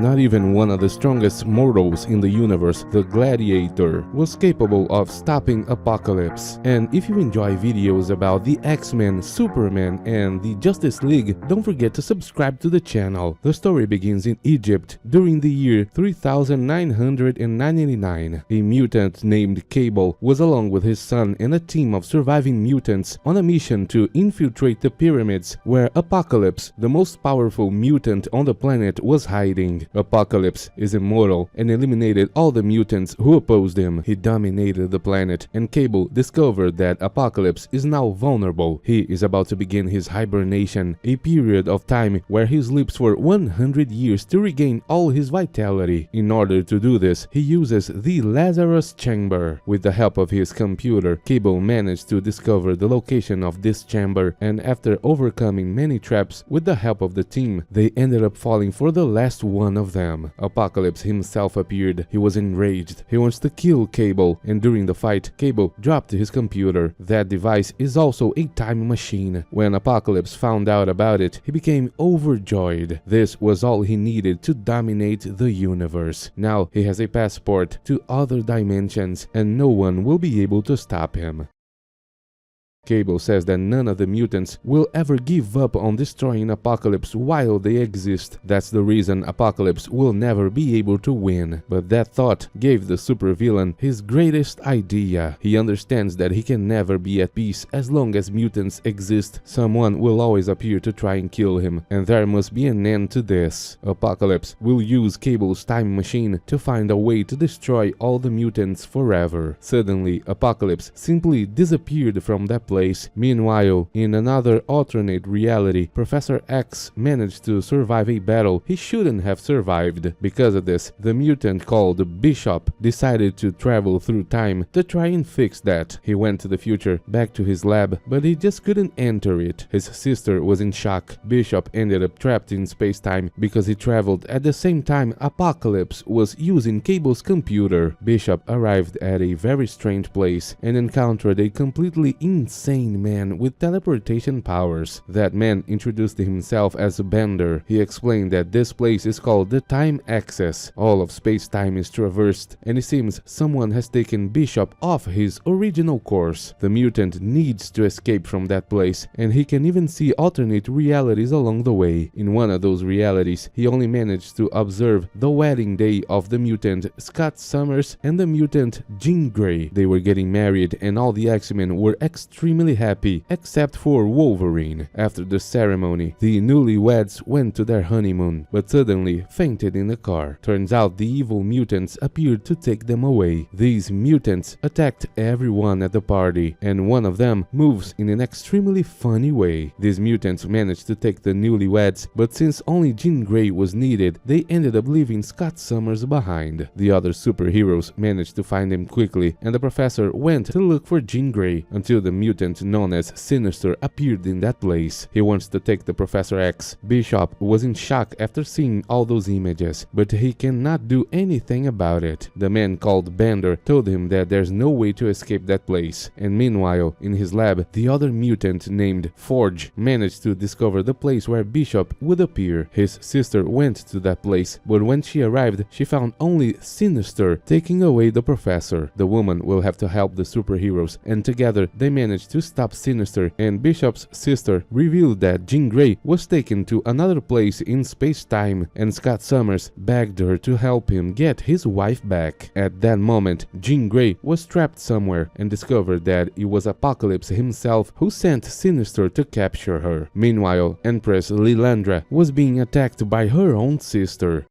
Not even one of the strongest mortals in the universe, the Gladiator, was capable of stopping Apocalypse. And if you enjoy videos about the X-Men, Superman, and the Justice League, don't forget to subscribe to the channel. The story begins in Egypt during the year 3999. A mutant named Cable was along with his son and a team of surviving mutants on a mission to infiltrate the pyramids where Apocalypse, the most powerful mutant on the planet, was hiding. Apocalypse is immortal and eliminated all the mutants who opposed him. He dominated the planet, and Cable discovered that Apocalypse is now vulnerable. He is about to begin his hibernation, a period of time where he sleeps for 100 years to regain all his vitality. In order to do this, he uses the Lazarus Chamber. With the help of his computer, Cable managed to discover the location of this chamber, and after overcoming many traps with the help of the team, they ended up falling for the last one of them. Apocalypse himself appeared. He was enraged. He wants to kill Cable, and during the fight, Cable dropped his computer. That device is also a time machine. When Apocalypse found out about it, he became overjoyed. This was all he needed to dominate the universe. Now he has a passport to other dimensions, and no one will be able to stop him. Cable says that none of the mutants will ever give up on destroying Apocalypse while they exist. That's the reason Apocalypse will never be able to win. But that thought gave the supervillain his greatest idea. He understands that he can never be at peace as long as mutants exist. Someone will always appear to try and kill him, and there must be an end to this. Apocalypse will use Cable's time machine to find a way to destroy all the mutants forever. Suddenly, Apocalypse simply disappeared from that place. Meanwhile, in another alternate reality, Professor X managed to survive a battle he shouldn't have survived. Because of this, the mutant called Bishop decided to travel through time to try and fix that. He went to the future, back to his lab, but he just couldn't enter it. His sister was in shock. Bishop ended up trapped in space-time because he traveled at the same time Apocalypse was using Cable's computer. Bishop arrived at a very strange place and encountered a completely insane man with teleportation powers. That man introduced himself as Bender. He explained that this place is called the Time Axis. All of space-time is traversed, and it seems someone has taken Bishop off his original course. The mutant needs to escape from that place, and he can even see alternate realities along the way. In one of those realities, he only managed to observe the wedding day of the mutant Scott Summers and the mutant Jean Grey. They were getting married, and all the X-Men were extremely happy, except for Wolverine. After the ceremony, the newlyweds went to their honeymoon, but suddenly fainted in the car. Turns out the evil mutants appeared to take them away. These mutants attacked everyone at the party, and one of them moves in an extremely funny way. These mutants managed to take the newlyweds, but since only Jean Grey was needed, they ended up leaving Scott Summers behind. The other superheroes managed to find him quickly, and the professor went to look for Jean Grey until the mutant known as Sinister appeared in that place. He wants to take the Professor X. Bishop was in shock after seeing all those images, but he cannot do anything about it. The man called Bender told him that there's no way to escape that place, and meanwhile, in his lab, the other mutant named Forge managed to discover the place where Bishop would appear. His sister went to that place, but when she arrived, she found only Sinister taking away the professor. The woman will have to help the superheroes, and together they managed to stop Sinister, and Bishop's sister revealed that Jean Grey was taken to another place in space-time, and Scott Summers begged her to help him get his wife back. At that moment, Jean Grey was trapped somewhere and discovered that it was Apocalypse himself who sent Sinister to capture her. Meanwhile, Empress Lilandra was being attacked by her own sister.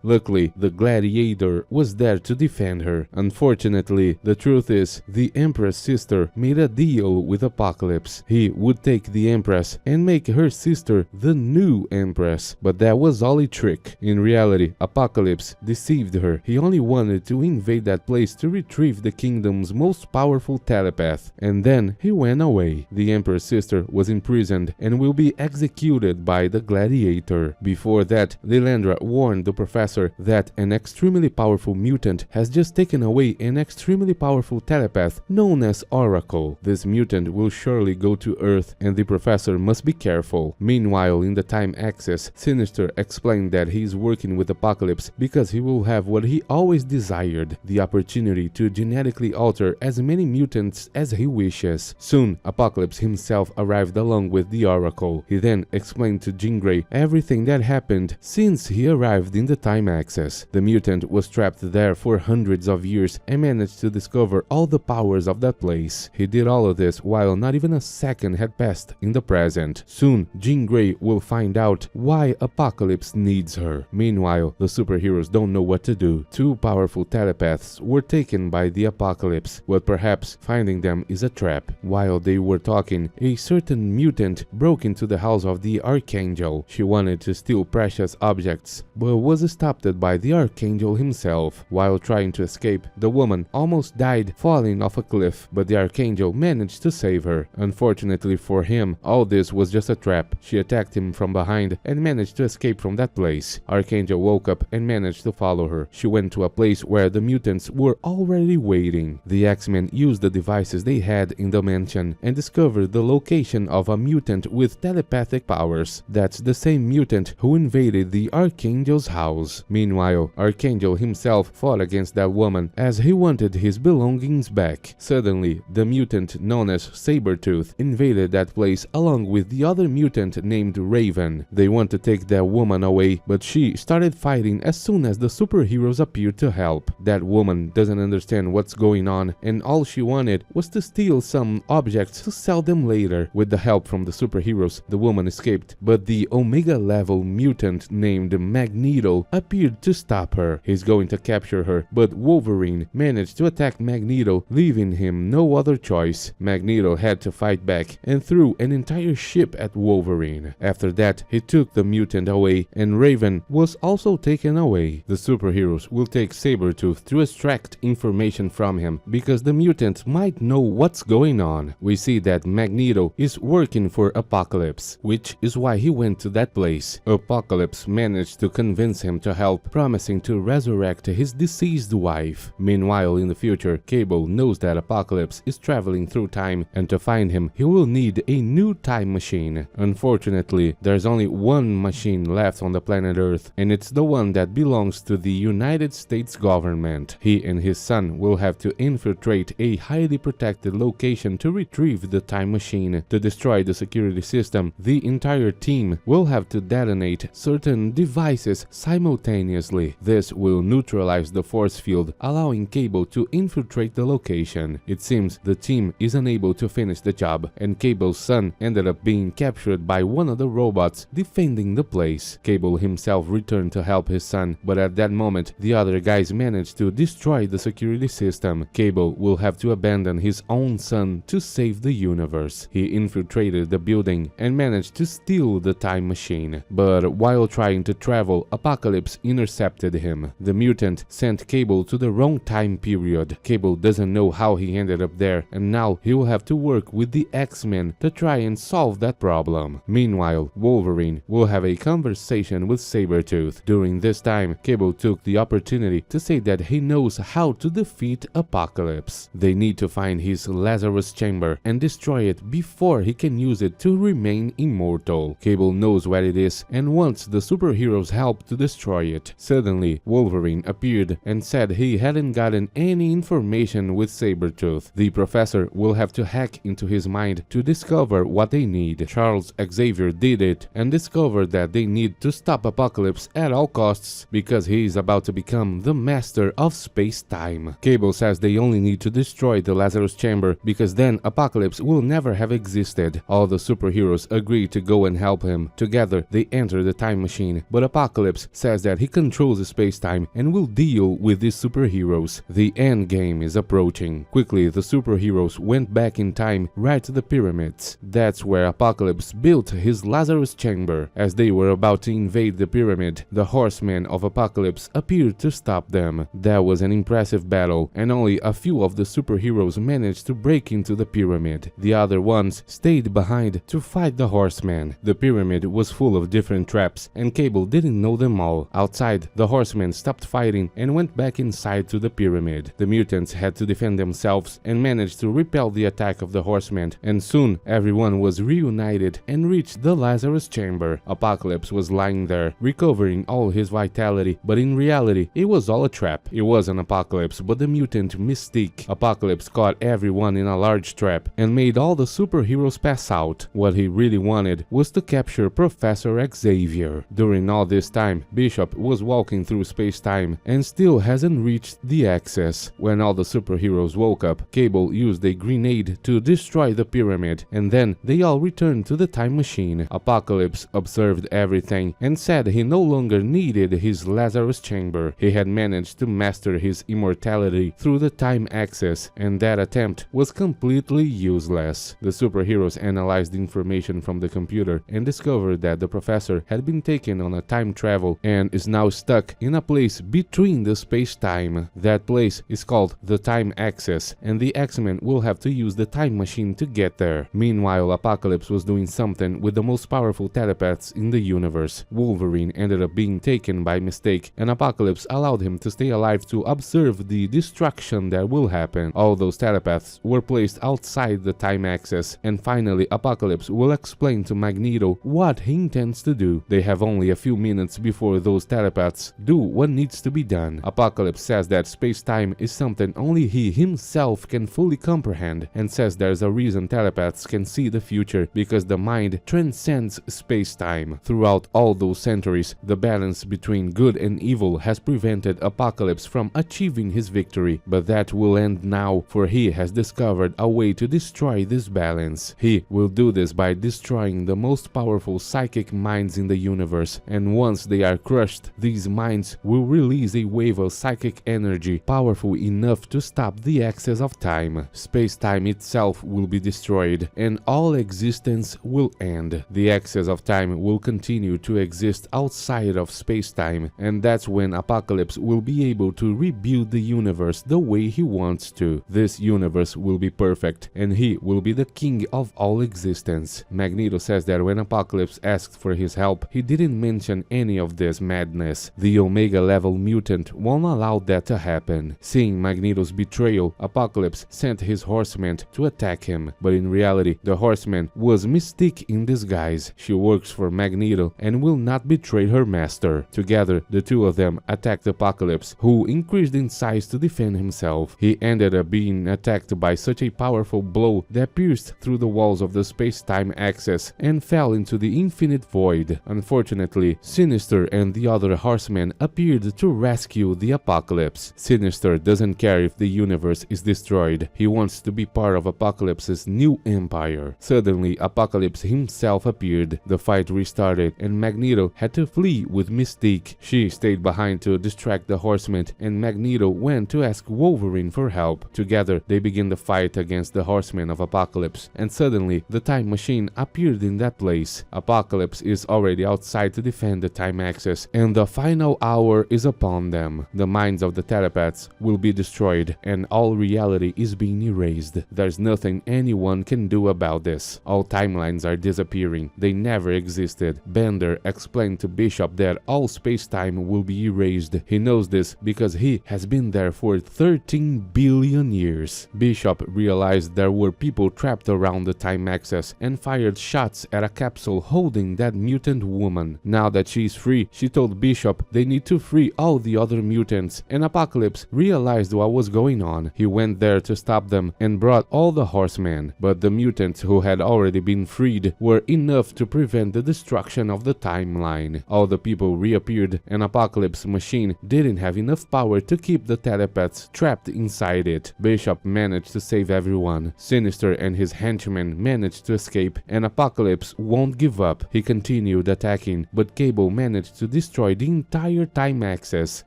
Luckily, the Gladiator was there to defend her. Unfortunately, the truth is, the Empress' sister made a deal with Apocalypse. He would take the Empress and make her sister the new Empress, but that was all a trick. In reality, Apocalypse deceived her. He only wanted to invade that place to retrieve the kingdom's most powerful telepath, and then he went away. The Emperor's sister was imprisoned and will be executed by the Gladiator. Before that, Lilandra warned the professor professor that an extremely powerful mutant has just taken away an extremely powerful telepath known as Oracle. This mutant will surely go to Earth and the professor must be careful. Meanwhile, in the time axis, Sinister explained that he is working with Apocalypse because he will have what he always desired, the opportunity to genetically alter as many mutants as he wishes. Soon, Apocalypse himself arrived along with the Oracle. He then explained to Jean Grey everything that happened since he arrived in the time axis. The mutant was trapped there for hundreds of years and managed to discover all the powers of that place. He did all of this while not even a second had passed in the present. Soon, Jean Grey will find out why Apocalypse needs her. Meanwhile, the superheroes don't know what to do. Two powerful telepaths were taken by the Apocalypse, but perhaps finding them is a trap. While they were talking, a certain mutant broke into the house of the Archangel. She wanted to steal precious objects, but was stopped by the Archangel himself. While trying to escape, the woman almost died falling off a cliff, but the Archangel managed to save her. Unfortunately for him, all this was just a trap. She attacked him from behind and managed to escape from that place. Archangel woke up and managed to follow her. She went to a place where the mutants were already waiting. The X-Men used the devices they had in the mansion and discovered the location of a mutant with telepathic powers. That's the same mutant who invaded the Archangel's house. Meanwhile, Archangel himself fought against that woman as he wanted his belongings back. Suddenly, the mutant known as Sabretooth invaded that place along with the other mutant named Raven. They want to take that woman away, but she started fighting as soon as the superheroes appeared to help. That woman doesn't understand what's going on, and all she wanted was to steal some objects to sell them later. With the help from the superheroes, the woman escaped, but the Omega level mutant named Magneto appeared to stop her. He's going to capture her, but Wolverine managed to attack Magneto, leaving him no other choice. Magneto had to fight back and threw an entire ship at Wolverine. After that, he took the mutant away, and Raven was also taken away. The superheroes will take Sabretooth to extract information from him because the mutant might know what's going on. We see that Magneto is working for Apocalypse, which is why he went to that place. Apocalypse managed to convince him to help, promising to resurrect his deceased wife. Meanwhile, in the future, Cable knows that Apocalypse is traveling through time, and to find him, he will need a new time machine. Unfortunately, there's only one machine left on the planet Earth, and it's the one that belongs to the United States government. He and his son will have to infiltrate a highly protected location to retrieve the time machine. To destroy the security system, the entire team will have to detonate certain devices simultaneously. This will neutralize the force field, allowing Cable to infiltrate the location. It seems the team is unable to finish the job, and Cable's son ended up being captured by one of the robots defending the place. Cable himself returned to help his son, but at that moment, the other guys managed to destroy the security system. Cable will have to abandon his own son to save the universe. He infiltrated the building and managed to steal the time machine. But while trying to travel, Apocalypse intercepted him. The mutant sent Cable to the wrong time period. Cable doesn't know how he ended up there, and now he will have to work with the X-Men to try and solve that problem. Meanwhile, Wolverine will have a conversation with Sabretooth. During this time, Cable took the opportunity to say that he knows how to defeat Apocalypse. They need to find his Lazarus chamber and destroy it before he can use it to remain immortal. Cable knows where it is and wants the superheroes' help to destroy it. Suddenly, Wolverine appeared and said he hadn't gotten any information with Sabretooth. The professor will have to hack into his mind to discover what they need. Charles Xavier did it and discovered that they need to stop Apocalypse at all costs because he is about to become the master of space-time. Cable says they only need to destroy the Lazarus chamber because then Apocalypse will never have existed. All the superheroes agree to go and help him. Together, they enter the time machine, but Apocalypse says that he controls space-time and will deal with these superheroes. The end game is approaching. Quickly, the superheroes went back in time right to the pyramids. That's where Apocalypse built his Lazarus chamber. As they were about to invade the pyramid, the Horsemen of Apocalypse appeared to stop them. That was an impressive battle, and only a few of the superheroes managed to break into the pyramid. The other ones stayed behind to fight the Horsemen. The pyramid was full of different traps, and Cable didn't know them all. Outside, the horsemen stopped fighting and went back inside to the pyramid. The mutants had to defend themselves and managed to repel the attack of the horsemen, and soon everyone was reunited and reached the Lazarus chamber. Apocalypse was lying there, recovering all his vitality, but in reality, it was all a trap. It wasn't Apocalypse, but the mutant Mystique. Apocalypse caught everyone in a large trap and made all the superheroes pass out. What he really wanted was to capture Professor Xavier. During all this time, Bishop was walking through space-time and still hasn't reached the Axis. When all the superheroes woke up, Cable used a grenade to destroy the pyramid, and then they all returned to the time machine. Apocalypse observed everything and said he no longer needed his Lazarus chamber. He had managed to master his immortality through the time axis, and that attempt was completely useless. The superheroes analyzed the information from the computer and discovered that the professor had been taken on a time travel and is now stuck in a place between the space-time. That place is called the time axis, and the X-Men will have to use the time machine to get there. Meanwhile, Apocalypse was doing something with the most powerful telepaths in the universe. Wolverine ended up being taken by mistake, and Apocalypse allowed him to stay alive to observe the destruction that will happen. All those telepaths were placed outside the time axis, and finally Apocalypse will explain to Magneto what he intends to do. They have only a few minutes before those telepaths do what needs to be done. Apocalypse says that space-time is something only he himself can fully comprehend, and says there's a reason telepaths can see the future, because the mind transcends space-time. Throughout all those centuries, the balance between good and evil has prevented Apocalypse from achieving his victory, but that will end now, for he has discovered a way to destroy this balance. He will do this by destroying the most powerful psychic minds in the universe, and once they are crushed, these minds will release a wave of psychic energy powerful enough to stop the axis of time. Space-time itself will be destroyed, and all existence will end. The axis of time will continue to exist outside of space-time, and that's when Apocalypse will be able to rebuild the universe the way he wants to. This universe will be perfect, and he will be the king of all existence. Magneto says that when Apocalypse asked for his help, he didn't mention any of this madness. The Omega-level mutant won't allow that to happen. Seeing Magneto's betrayal, Apocalypse sent his horsemen to attack him, but in reality, the horseman was Mystique in disguise. She works for Magneto and will not betray her master. Together, the two of them attacked Apocalypse, who increased in size to defend himself. He ended up being attacked by such a powerful blow that pierced through the walls of the space-time axis and fell into the infinite void. Unfortunately, Sinister and the other horsemen appeared to rescue the Apocalypse. Sinister doesn't care if the universe is destroyed. He wants to be part of Apocalypse's new empire. Suddenly, Apocalypse himself appeared. The fight restarted, and Magneto had to flee with Mystique. She stayed behind to distract the horsemen, and Magneto went to ask Wolverine for help. Together, they begin the fight against the horsemen of Apocalypse, and suddenly, the time machine appeared in that place. Apocalypse is already outside to defend the time axis, and the final hour is upon them. The minds of the telepaths will be destroyed, and all reality is being erased. There's nothing anyone can do about this. All timelines are disappearing. They never existed. Bender explained to Bishop that all space-time will be erased. He knows this because he has been there for 13 billion years. Bishop realized there were people trapped around the time axis and fired shots at a capsule holding that mutant woman. Now that she's free, she told Bishop they need to free all the other mutants, and Apocalypse realized what was going on. He went there to stop them and brought all the horsemen, but the mutants who had already been freed were enough to prevent the destruction of the timeline. All the people reappeared, and Apocalypse machine didn't have enough power to keep the telepaths trapped inside it. Bishop managed to save everyone. Sinister and his henchmen managed to escape, and Apocalypse won't give up. He continued attacking, but Cable managed to destroy the entire time axis.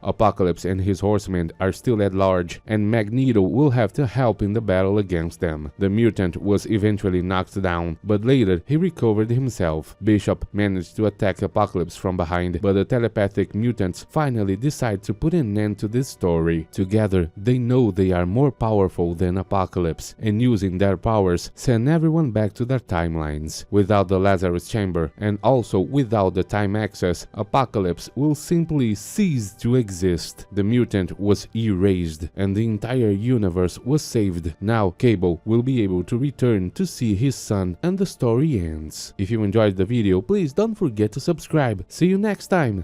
Apocalypse and his horsemen are still at large, and Magneto will have to help in the battle against them. The mutant was eventually knocked down, but later he recovered himself. Bishop managed to attack Apocalypse from behind, but the telepathic mutants finally decide to put an end to this story. Together, they know they are more powerful than Apocalypse, and using their powers, send everyone back to their timelines. Without the Lazarus chamber, and also without the time axis, Apocalypse Apocalypse will simply cease to exist. The mutant was erased, and the entire universe was saved. Now Cable will be able to return to see his son, and the story ends. If you enjoyed the video, please don't forget to subscribe. See you next time!